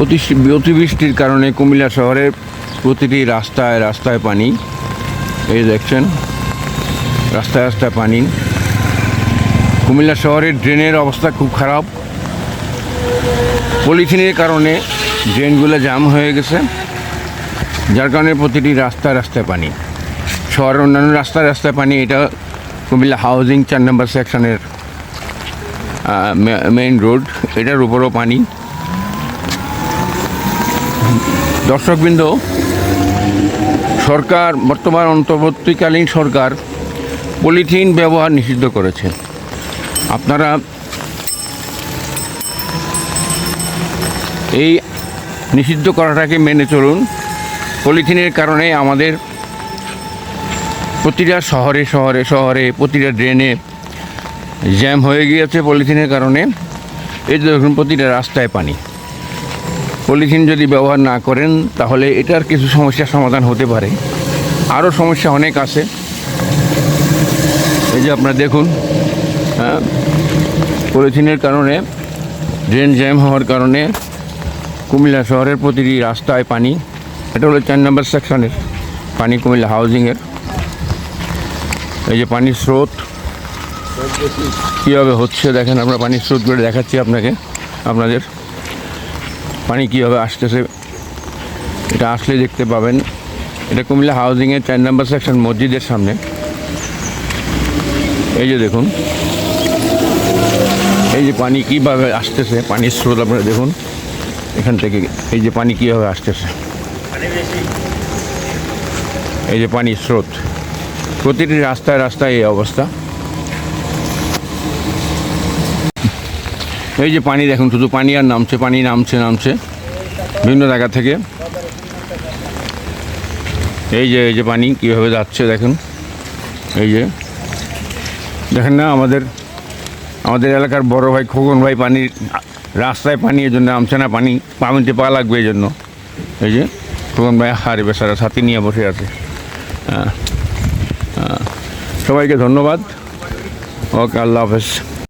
অতিবৃষ্টির কারণে কুমিল্লা শহরের প্রতিটি রাস্তায় রাস্তায় পানি। এই দেখছেন রাস্তায় রাস্তায় পানি। কুমিল্লা শহরের ড্রেনের অবস্থা খুব খারাপ। পলিথিনের কারণে ড্রেনগুলো জাম হয়ে গেছে, যার কারণে প্রতিটি রাস্তায় রাস্তায় পানি। শহরের অন্যান্য রাস্তায় রাস্তায় পানি। এটা কুমিল্লা হাউজিং 4 নম্বর সেকশনের মেইন রোড, এটার উপরও পানি। দর্শকবৃন্দ, সরকার, বর্তমান অন্তর্বর্তীকালীন সরকার পলিথিন ব্যবহার নিষিদ্ধ করেছে। আপনারা এই নিষিদ্ধ করাটাকে মেনে চলুন। পলিথিনের কারণে আমাদের প্রতিটা শহরে শহরে শহরে প্রতিটা ড্রেনে জ্যাম হয়ে গিয়েছে পলিথিনের কারণে। এই দেখুন প্রতিটা রাস্তায় পানি। পলিথিন যদি ব্যবহার না করেন তাহলে এটার কিছু সমস্যার সমাধান হতে পারে। আরও সমস্যা অনেক আছে। এই যে আপনারা দেখুন, পলিথিনের কারণে ড্রেন জ্যাম হওয়ার কারণে কুমিল্লা শহরের প্রতিটি রাস্তায় পানি। এটা হলো 4 নম্বর সেকশনের পানি, কুমিল্লা হাউজিংয়ের। এই যে পানির স্রোত কীভাবে হচ্ছে দেখেন, আমরা পানির স্রোত করে দেখাচ্ছি আপনাদের পানি কীভাবে আসতেছে। এটা আসলে দেখতে পাবেন। এটা কুমিল্লা হাউজিংয়ের 4 নম্বর সেকশন মসজিদের সামনে। এই যে দেখুন, এই যে পানি কীভাবে আসতেছে, পানির স্রোত আপনারা দেখুন এখান থেকে। এই যে পানি কীভাবে আসতেছে, এই যে পানির স্রোত প্রতিটি রাস্তায় রাস্তায় এই অবস্থা। এই যে পানি দেখুন, শুধু পানি আর নামছে, পানি নামছে বিভিন্ন জায়গা থেকে। এই যে পানি কীভাবে যাচ্ছে দেখুন। এই যে দেখেন না, আমাদের এলাকার বড় ভাই খোকন ভাই পানির রাস্তায় পানি এর জন্য নামছে না, পানিতে পা লাগবে এই জন্য। এই যে খোকন ভাই হারে বেচারা ছাতি নিয়ে বসে আছে। সবাইকে ধন্যবাদ। ওকে, আল্লাহ হাফেজ।